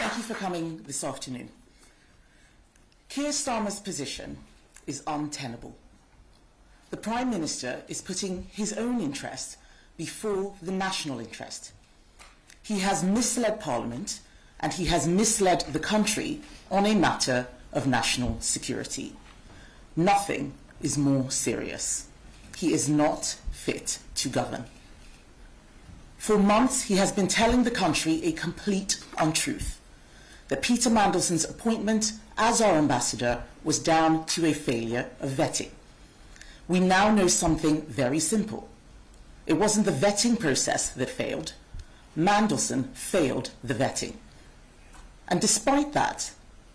Thank you for coming this afternoon. Keir Starmer's position is untenable. The Prime Minister is putting his own interest before the national interest. He has misled Parliament and he has misled the country on a matter of national security. Nothing is more serious. He is not fit to govern. For months, he has been telling the country a complete untruth, that Peter Mandelson's appointment as our ambassador was down to a failure of vetting. We now know something very simple. It wasn't the vetting process that failed. Mandelson failed the vetting. And despite that,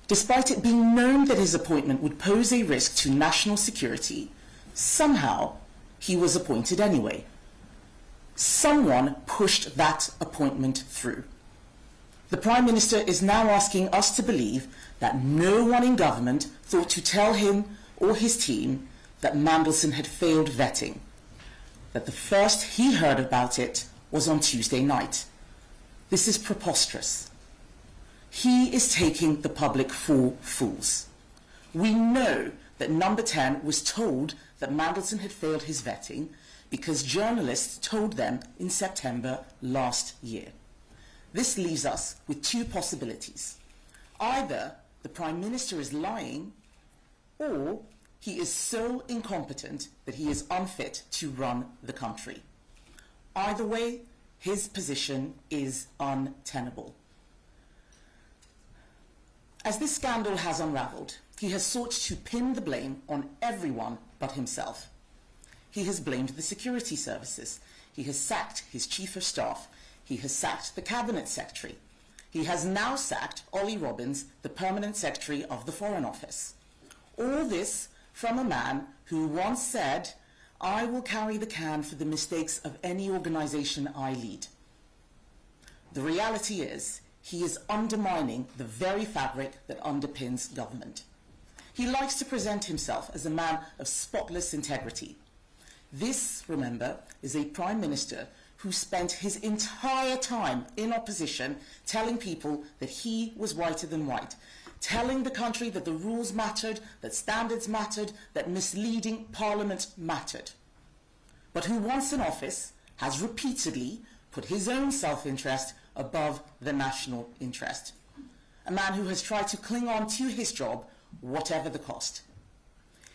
despite it being known that his appointment would pose a risk to national security, somehow he was appointed anyway. Someone pushed that appointment through. The Prime Minister is now asking us to believe that no one in government thought to tell him or his team that Mandelson had failed vetting, that the first he heard about it was on Tuesday night. This is preposterous. He is taking the public for fools. We know that Number 10 was told that Mandelson had failed his vetting because journalists told them in September last year. This leaves us with two possibilities. Either the Prime Minister is lying, or he is so incompetent that he is unfit to run the country. Either way, his position is untenable. As this scandal has unraveled, he has sought to pin the blame on everyone but himself. He has blamed the security services. He has sacked his chief of staff. He has sacked the cabinet secretary. He has now sacked Ollie Robbins, the permanent secretary of the Foreign Office. All this from a man who once said, "I will carry the can for the mistakes of any organization I lead." The reality is, he is undermining the very fabric that underpins government. He likes to present himself as a man of spotless integrity. This, remember, is a Prime Minister who spent his entire time in opposition telling people that he was whiter than white, telling the country that the rules mattered, that standards mattered, that misleading Parliament mattered. But who, once in office, has repeatedly put his own self-interest above the national interest. A man who has tried to cling on to his job, whatever the cost.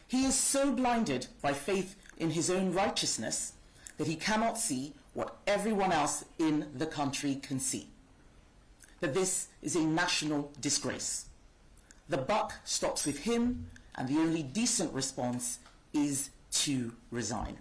He is so blinded by faith in his own righteousness that he cannot see what everyone else in the country can see. That this is a national disgrace. The buck stops with him, and the only decent response is to resign.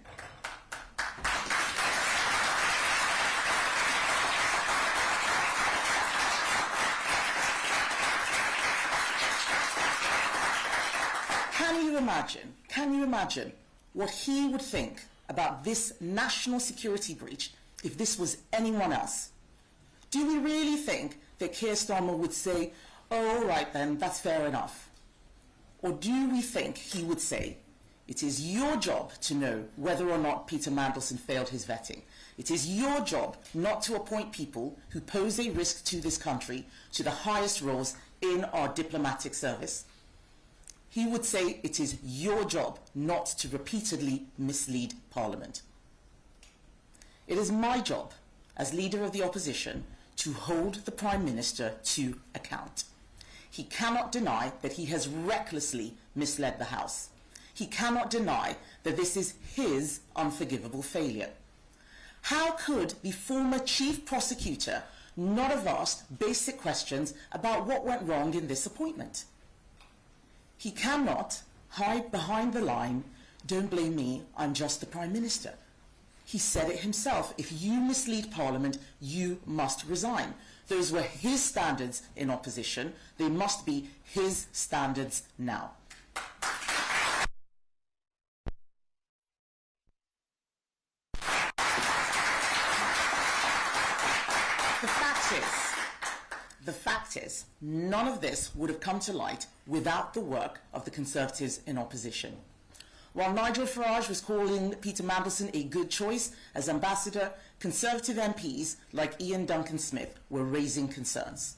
Can you imagine what he would think about this national security breach if this was anyone else? Do we really think that Keir Starmer would say, "Oh, all right then, that's fair enough"? Or do we think he would say, "It is your job to know whether or not Peter Mandelson failed his vetting. It is your job not to appoint people who pose a risk to this country to the highest roles in our diplomatic service"? He would say it is your job not to repeatedly mislead Parliament. It is my job as leader of the opposition to hold the Prime Minister to account. He cannot deny that he has recklessly misled the House. He cannot deny that this is his unforgivable failure. How could the former chief prosecutor not have asked basic questions about what went wrong in this appointment? He cannot hide behind the line, "Don't blame me, I'm just the Prime Minister." He said it himself. If you mislead Parliament, you must resign. Those were his standards in opposition. They must be his standards now. The fact is, none of this would have come to light without the work of the Conservatives in opposition. While Nigel Farage was calling Peter Mandelson a good choice as ambassador, Conservative MPs like Ian Duncan Smith were raising concerns.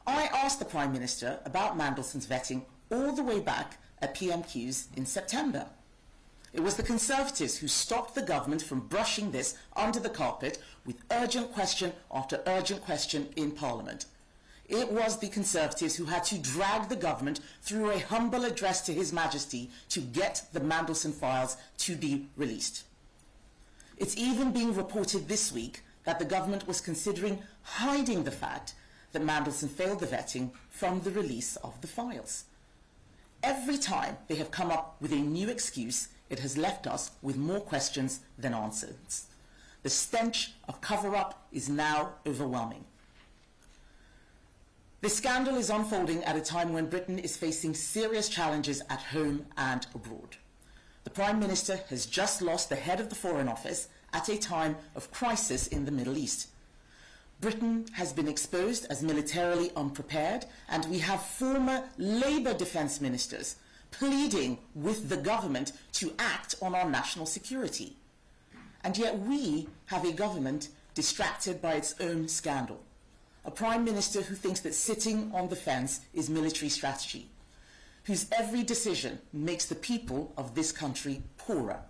I asked the Prime Minister about Mandelson's vetting all the way back at PMQs in September. It was the Conservatives who stopped the government from brushing this under the carpet with urgent question after urgent question in Parliament. It was the Conservatives who had to drag the government through a humble address to His Majesty to get the Mandelson files to be released. It's even being reported this week that the government was considering hiding the fact that Mandelson failed the vetting from the release of the files. Every time they have come up with a new excuse, it has left us with more questions than answers. The stench of cover-up is now overwhelming. This scandal is unfolding at a time when Britain is facing serious challenges at home and abroad. The Prime Minister has just lost the head of the Foreign Office at a time of crisis in the Middle East. Britain has been exposed as militarily unprepared, and we have former Labour defence ministers pleading with the government to act on our national security. And yet we have a government distracted by its own scandal. A Prime Minister who thinks that sitting on the fence is military strategy, whose every decision makes the people of this country poorer.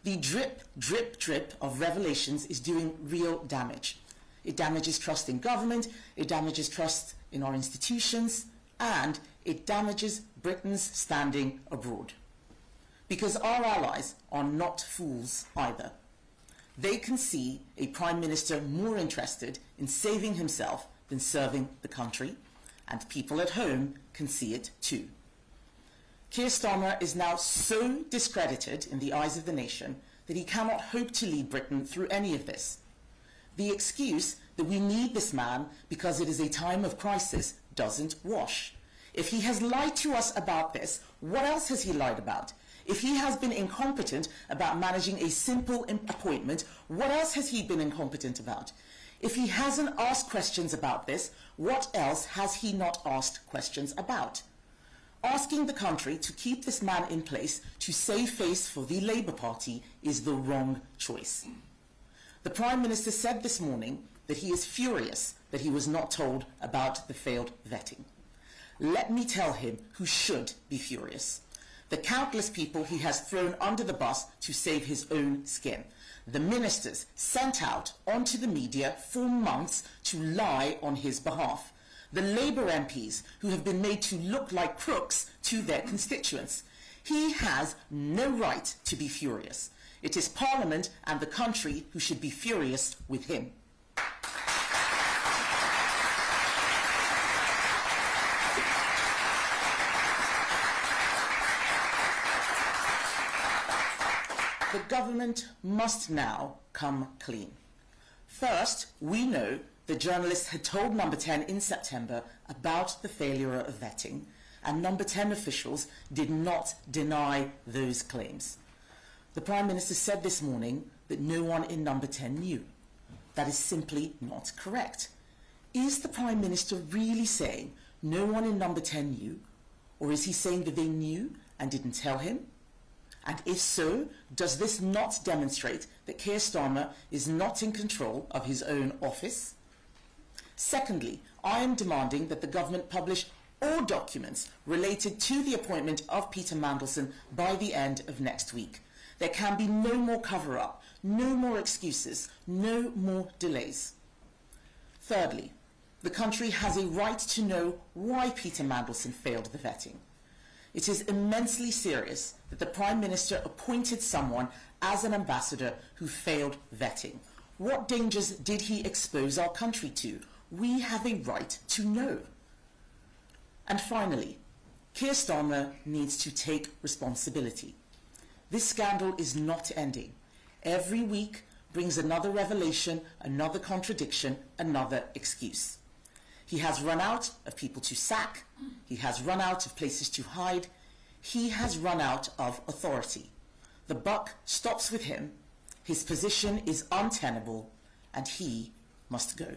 The drip, drip, drip of revelations is doing real damage. It damages trust in government, it damages trust in our institutions, and it damages Britain's standing abroad. Because our allies are not fools either. They can see a Prime Minister more interested in saving himself than serving the country, and people at home can see it too. Keir Starmer is now so discredited in the eyes of the nation that he cannot hope to lead Britain through any of this. The excuse that we need this man because it is a time of crisis doesn't wash. If he has lied to us about this, what else has he lied about? If he has been incompetent about managing a simple appointment, what else has he been incompetent about? If he hasn't asked questions about this, what else has he not asked questions about? Asking the country to keep this man in place to save face for the Labour Party is the wrong choice. The Prime Minister said this morning that he is furious that he was not told about the failed vetting. Let me tell him who should be furious. The countless people he has thrown under the bus to save his own skin. The ministers sent out onto the media for months to lie on his behalf. The Labour MPs who have been made to look like crooks to their constituents. He has no right to be furious. It is Parliament and the country who should be furious with him. The government must now come clean. First, we know the journalists had told Number 10 in September about the failure of vetting, and Number 10 officials did not deny those claims. The Prime Minister said this morning that no one in Number 10 knew. That is simply not correct. Is the Prime Minister really saying no one in Number 10 knew, or is he saying that they knew and didn't tell him? And if so, does this not demonstrate that Keir Starmer is not in control of his own office? Secondly, I am demanding that the government publish all documents related to the appointment of Peter Mandelson by the end of next week. There can be no more cover-up, no more excuses, no more delays. Thirdly, the country has a right to know why Peter Mandelson failed the vetting. It is immensely serious that the Prime Minister appointed someone as an ambassador who failed vetting. What dangers did he expose our country to? We have a right to know. And finally, Keir Starmer needs to take responsibility. This scandal is not ending. Every week brings another revelation, another contradiction, another excuse. He has run out of people to sack. He has run out of places to hide. He has run out of authority. The buck stops with him. His position is untenable, and he must go.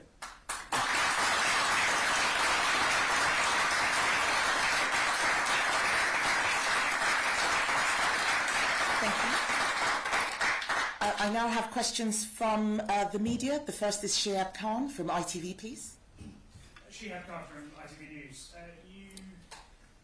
Thank you. I now have questions from the media. The first is Shayab Khan from ITV, please. Shihab Khan from ITV News. You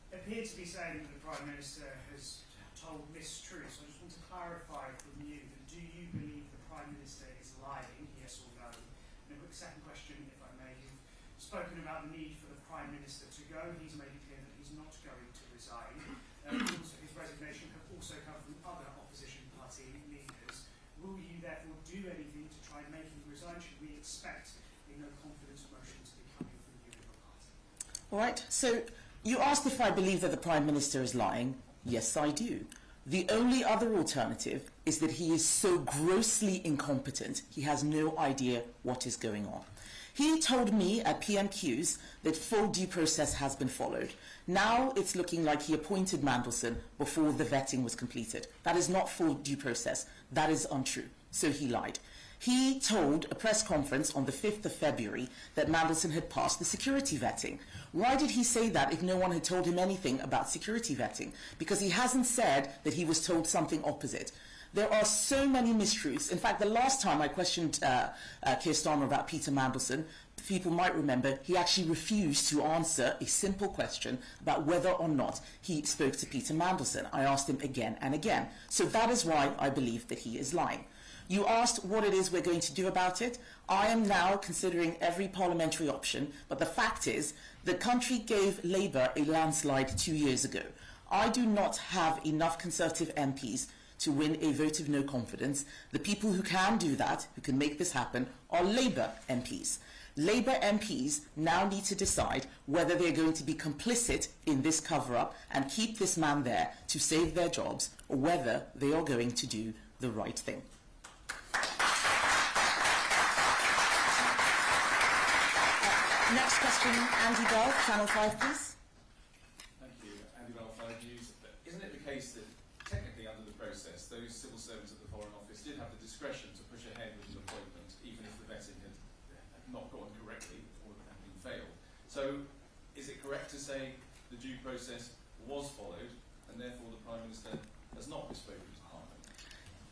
appear to be saying that the Prime Minister has told mistruths. I just want to clarify from you that do you believe the Prime Minister is lying, yes or no? And a quick second question, if I may. You've spoken about the need for the Prime Minister to go. He's made it clear that he's not going to resign. Also, his resignation have also come from other opposition party leaders. Will you therefore do anything to try and make him resign? Should we expect a no confidence motion to be coming from you and your party? All right, so you asked if I believe that the Prime Minister is lying. Yes, I do. The only other alternative is that he is so grossly incompetent, he has no idea what is going on. He told me at PMQs that full due process has been followed. Now it's looking like he appointed Mandelson before the vetting was completed. That is not full due process. That is untrue. So he lied. He told a press conference on the 5th of February that Mandelson had passed the security vetting. Why did he say that if no one had told him anything about security vetting? Because he hasn't said that he was told something opposite. There are so many mistruths. In fact, the last time I questioned Keir Starmer about Peter Mandelson, people might remember he actually refused to answer a simple question about whether or not he spoke to Peter Mandelson. I asked him again and again. So that is why I believe that he is lying. You asked what it is we're going to do about it. I am now considering every parliamentary option, but the fact is the country gave Labour a landslide 2 years ago. I do not have enough Conservative MPs to win a vote of no confidence. The people who can do that, who can make this happen, are Labour MPs. Labour MPs now need to decide whether they're going to be complicit in this cover-up and keep this man there to save their jobs, or whether they are going to do the right thing. Next question, Andy Bell, Channel 5, please. Thank you. Andy Bell, 5 News. Isn't it the case that technically under the process, those civil servants at the Foreign Office did have the discretion to push ahead with an appointment, even if the vetting had not gone correctly or had been failed? So is it correct to say the due process was followed and therefore the Prime Minister has not bespoken to Parliament?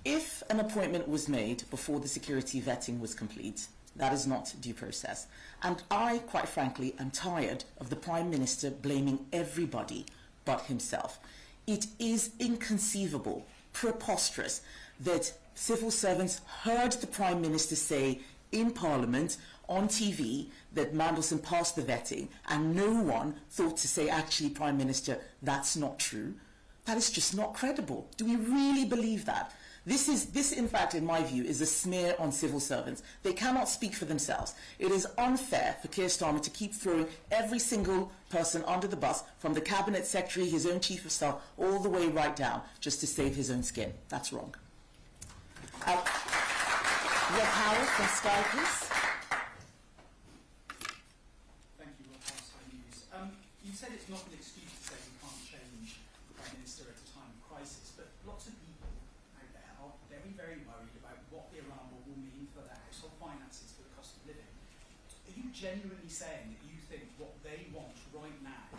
If an appointment was made before the security vetting was complete, that is not due process. And I, quite frankly, am tired of the Prime Minister blaming everybody but himself. It is inconceivable, preposterous, that civil servants heard the Prime Minister say in Parliament, on TV, that Mandelson passed the vetting, and no one thought to say, actually, Prime Minister, that's not true. That is just not credible. Do we really believe that? This, in fact, in my view, is a smear on civil servants. They cannot speak for themselves. It is unfair for Keir Starmer to keep throwing every single person under the bus, from the Cabinet Secretary, his own Chief of Staff, all the way right down, just to save his own skin. That's wrong. Rob Howard from Sky, please. Thank you, Rob Howard, Sky News. You said it's not an excuse to say we can't change the Prime Minister at a time of crisis, but lots of people out there are very, very worried about what the Iran war will mean for their household finances, for the cost of living. Are you genuinely saying that you think what they want right now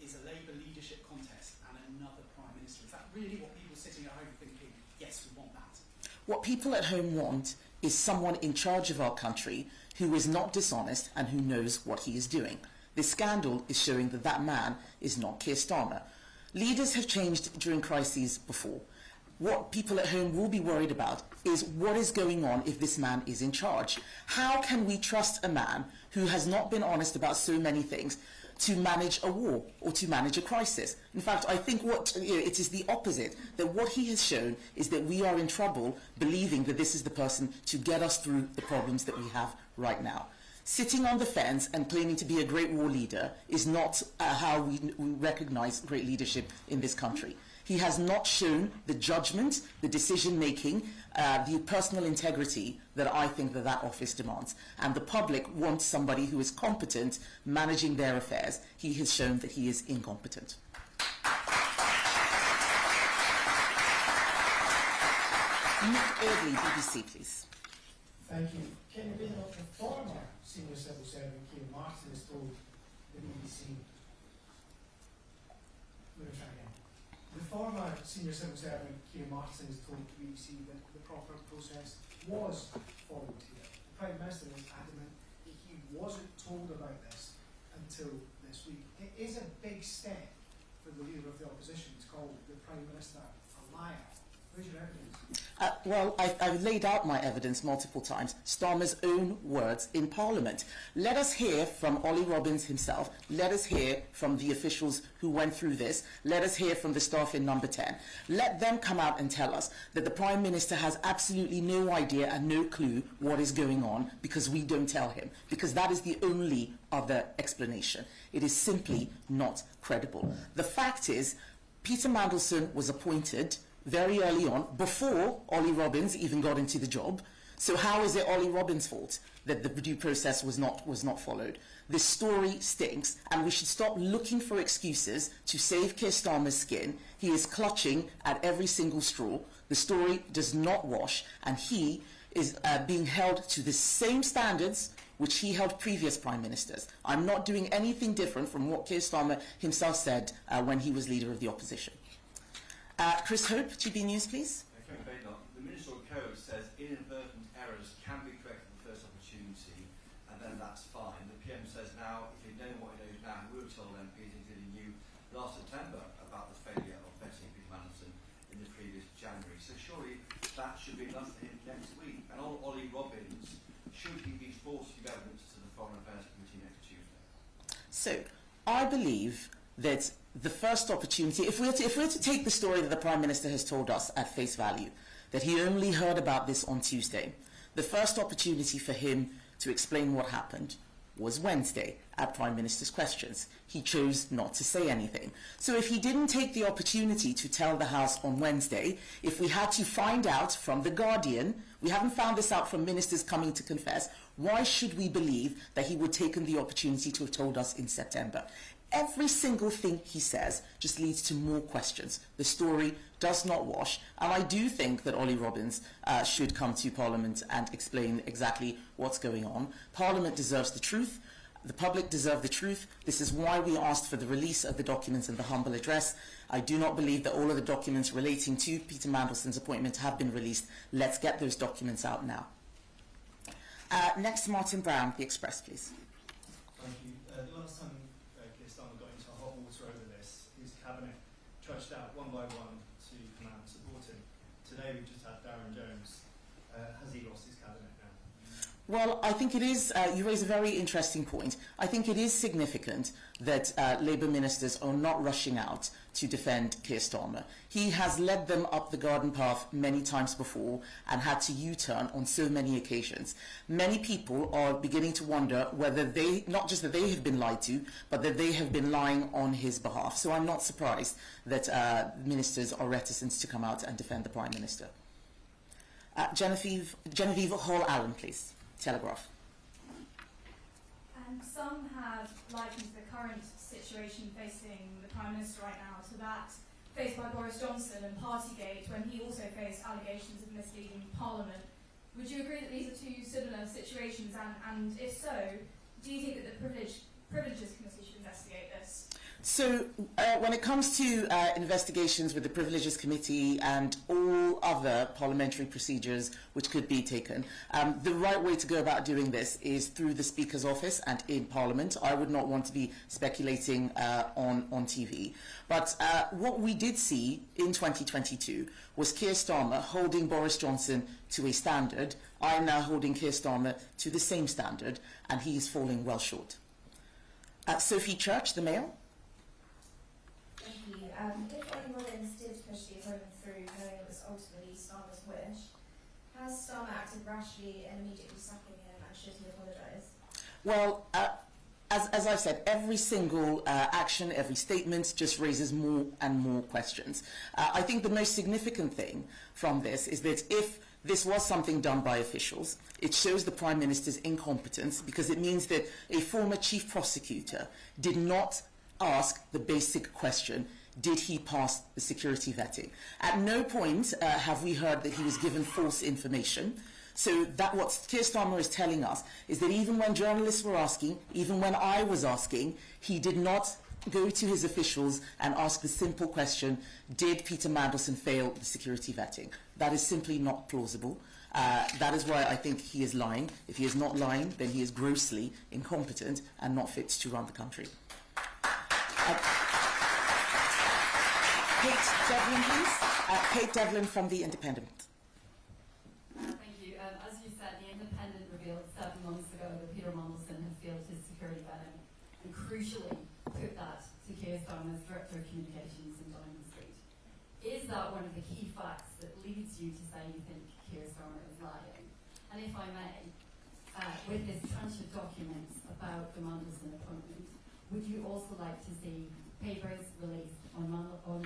is a Labour leadership contest and another Prime Minister? Is that really what people sitting at home thinking, yes, we want that? What people at home want is someone in charge of our country who is not dishonest and who knows what he is doing. This scandal is showing that that man is not Keir Starmer. Leaders have changed during crises before. What people at home will be worried about is what is going on if this man is in charge. How can we trust a man who has not been honest about so many things to manage a war or to manage a crisis? In fact, I think it is the opposite, that what he has shown is that we are in trouble believing that this is the person to get us through the problems that we have right now. Sitting on the fence and claiming to be a great war leader is not how we recognize great leadership in this country. He has not shown the judgment, the decision-making, the personal integrity that I think that office demands. And the public wants somebody who is competent managing their affairs. He has shown that he is incompetent. Nick Eardley, BBC, please. Thank you. Kemi Badenoch, the former senior civil servant, Kemi Martin, has told the BBC. The former senior civil servant, Keir Martin, has told the BBC that the proper process was followed here. The Prime Minister is adamant that he wasn't told about this until this week. It is a big step for the leader of the opposition to call the Prime Minister a liar. Where's your evidence? Well, I've laid out my evidence multiple times. Starmer's own words in Parliament. Let us hear from Ollie Robbins himself. Let us hear from the officials who went through this. Let us hear from the staff in Number 10. Let them come out and tell us that the Prime Minister has absolutely no idea and no clue what is going on because we don't tell him. Because that is the only other explanation. It is simply not credible. The fact is, Peter Mandelson was appointed very early on, before Ollie Robbins even got into the job. So how is it Ollie Robbins' fault that the due process was not followed? This story stinks, and we should stop looking for excuses to save Keir Starmer's skin. He is clutching at every single straw. The story does not wash, and he is being held to the same standards which he held previous Prime Ministers. I'm not doing anything different from what Keir Starmer himself said when he was leader of the opposition. Chris Hope, GB News, please. Kemi Badenoch, the Ministerial Code says inadvertent errors can be corrected at the first opportunity, and then that's fine. The PM says now, if he knows what he knows now, he would have told MPs, including you, last September, about the failure of vetting Peter Mandelson in the previous January. So surely that should be enough for him next week. And Ollie Robbins, should he be forced to give evidence to the Foreign Affairs Committee next Tuesday? So, I believe that the first opportunity, if we're to take the story that the Prime Minister has told us at face value, that he only heard about this on Tuesday, the first opportunity for him to explain what happened was Wednesday at Prime Minister's questions. He chose not to say anything. So if he didn't take the opportunity to tell the House on Wednesday, if we had to find out from The Guardian, we haven't found this out from ministers coming to confess, why should we believe that he would have taken the opportunity to have told us in September? Every single thing he says just leads to more questions. The story does not wash, and I do think that Ollie Robbins should come to Parliament and explain exactly what's going on. Parliament deserves the truth. The public deserve the truth. This is why we asked for the release of the documents in the humble address. I do not believe that all of the documents relating to Peter Mandelson's appointment have been released. Let's get those documents out now. Next, Martin Brown, The Express, please. Thank you. The last time Keir Starmer got into hot water over this, his cabinet trudged out one by one to come out and support him. Today we've just had Darren Jones. Has he lost his cabinet now? Well, I think it is, you raise a very interesting point. I think it is significant that Labour ministers are not rushing out to defend Keir Starmer. He has led them up the garden path many times before and had to U-turn on so many occasions. Many people are beginning to wonder whether they, not just that they have been lied to, but that they have been lying on his behalf. So I'm not surprised that ministers are reticent to come out and defend the Prime Minister. Genevieve Hall-Allen, please. Telegraph. Some have likened the current situation facing the Prime Minister right now to that faced by Boris Johnson and Partygate when he also faced allegations of misleading Parliament. Would you agree that these are two similar situations, and if so, do you think that the Privileges Committee should investigate this? So when it comes to investigations with the Privileges Committee and all other parliamentary procedures which could be taken, the right way to go about doing this is through the Speaker's office and in Parliament. I would not want to be speculating on TV. But what we did see in 2022 was Keir Starmer holding Boris Johnson to a standard. I'm now holding Keir Starmer to the same standard, and he is falling well short. Sophie Church, The Mail. Thank you. If Ollie Robbins did push the appointment through, knowing it was ultimately Starmer's wish, has Starmer acted rashly in immediately sacking him, and should he apologise? Well, as I've said, every single action, every statement just raises more and more questions. I think the most significant thing from this is that if this was something done by officials, it shows the Prime Minister's incompetence, because it means that a former chief prosecutor did not ask the basic question: did he pass the security vetting? At no point have we heard that he was given false information. So that what Keir Starmer is telling us is that even when journalists were asking, even when I was asking, he did not go to his officials and ask the simple question: did Peter Mandelson fail the security vetting? That is simply not plausible. That is why I think he is lying. If he is not lying, then he is grossly incompetent and not fit to run the country. Kate Devlin, please. Kate Devlin from The Independent. Thank you. As you said, The Independent revealed 7 months ago that Peter Mandelson had failed his security vetting and crucially put that to Keir Starmer as Director of Communications in Downing Street. Is that one of the key facts that leads you to say you think Keir Starmer is lying? And if I may, with this tranche of documents about the Mandelson appointment, would you also like to see papers released on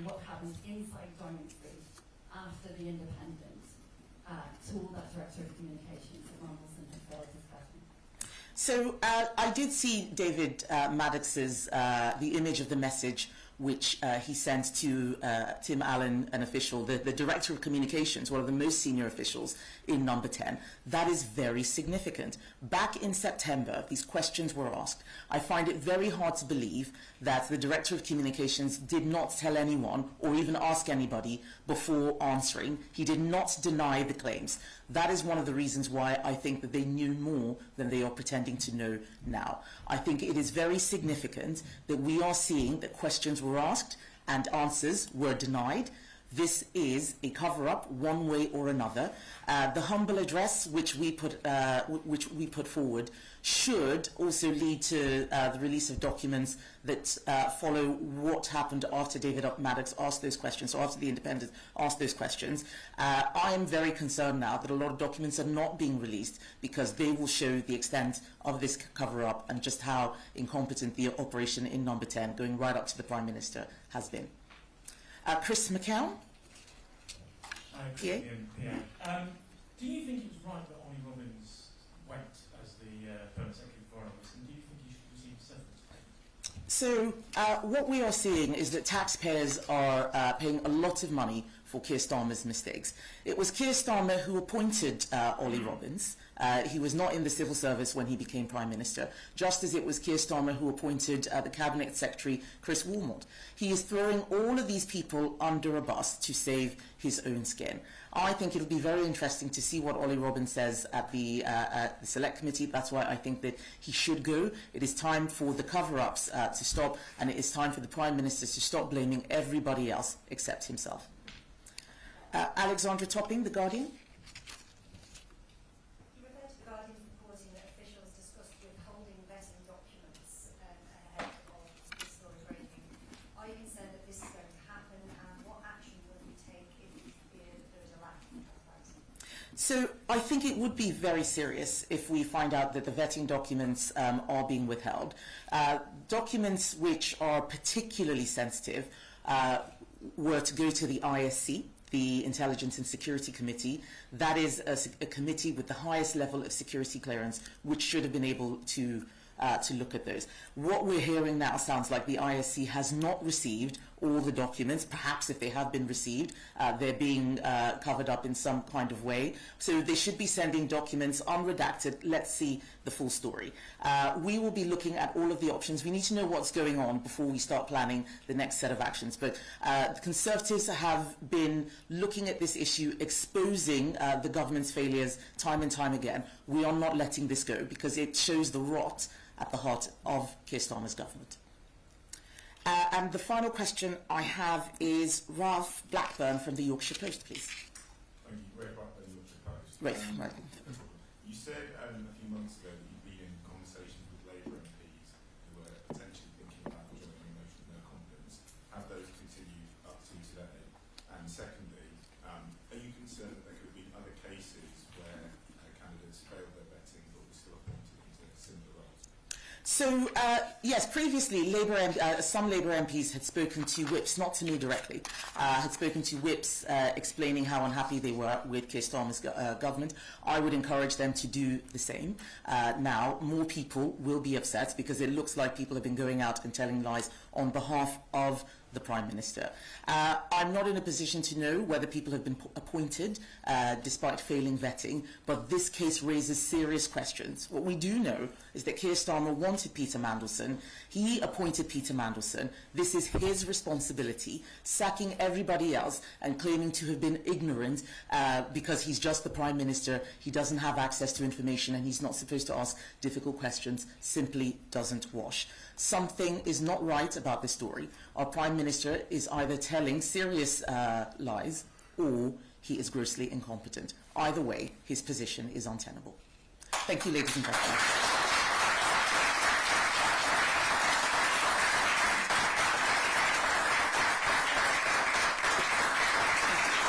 what happened inside Downing Street after The Independent told that Director of Communications that Mandelson had failed his vetting? So I did see David Maddox's, the image of the message which he sent to Tim Allen, an official, the Director of Communications, one of the most senior officials in Number 10. That is very significant. Back in September, these questions were asked. I find it very hard to believe that the Director of Communications did not tell anyone or even ask anybody before answering. He did not deny the claims. That is one of the reasons why I think that they knew more than they are pretending to know now. I think it is very significant that we are seeing that questions were asked and answers were denied. This is a cover-up, one way or another. The humble address which we put forward should also lead to the release of documents that follow what happened after David Maddox asked those questions, or after The Independent asked those questions. I am very concerned now that a lot of documents are not being released because they will show the extent of this cover-up and just how incompetent the operation in Number 10, going right up to the Prime Minister, has been. Chris McCown. Yeah. Do you think it was right that Ollie Robbins went as the Permanent Secretary for Foreign Office, and do you think he should receive severance payment? So what we are seeing is that taxpayers are paying a lot of money for Keir Starmer's mistakes. It was Keir Starmer who appointed Ollie Robbins. He was not in the civil service when he became Prime Minister, just as it was Keir Starmer who appointed the Cabinet Secretary Chris Walmart. He is throwing all of these people under a bus to save his own skin. I think it'll be very interesting to see what Ollie Robbins says at the Select Committee. That's why I think that he should go. It is time for the cover-ups to stop, and it is time for the Prime Minister to stop blaming everybody else except himself. Alexandra Topping, The Guardian. You referred to The Guardian reporting that officials discussed withholding vetting documents ahead of this story breaking. Are you concerned that this is going to happen, and what action will you take if you fear that there is a lack of transparency? So I think it would be very serious if we find out that the vetting documents are being withheld. Documents which are particularly sensitive were to go to the ISC, the Intelligence and Security Committee. That is a committee with the highest level of security clearance, which should have been able to look at those. What we're hearing now sounds like the ISC has not received all the documents. Perhaps if they have been received, they're being covered up in some kind of way. So they should be sending documents unredacted. Let's see the full story. We will be looking at all of the options. We need to know what's going on before we start planning the next set of actions. But the Conservatives have been looking at this issue, exposing the government's failures time and time again. We are not letting this go because it shows the rot at the heart of Keir Starmer's government. And the final question I have is Ralph Blackburn from the Yorkshire Post, please. Thank you. Ray Blackburn, Yorkshire Post. Right. You said a few months ago that you'd been in conversations with Labour MPs who were potentially thinking about joining a motion of no confidence. Have those continued up to today? And secondly, are you concerned that there could have been other cases where candidates failed their vetting but were still appointed into similar roles? So, yes, previously some Labour MPs had spoken to whips, not to me directly, had spoken to whips explaining how unhappy they were with Keir Starmer's government. I would encourage them to do the same. Now, more people will be upset because it looks like people have been going out and telling lies on behalf of the Prime Minister. I'm not in a position to know whether people have been appointed despite failing vetting, but this case raises serious questions. What we do know is that Keir Starmer wanted Peter Mandelson. He appointed Peter Mandelson. This is his responsibility, sacking everybody else and claiming to have been ignorant because he's just the Prime Minister, he doesn't have access to information and he's not supposed to ask difficult questions, simply doesn't wash. Something is not right about this story. Our Prime Minister is either telling serious lies or he is grossly incompetent. Either way, his position is untenable. Thank you, ladies and gentlemen.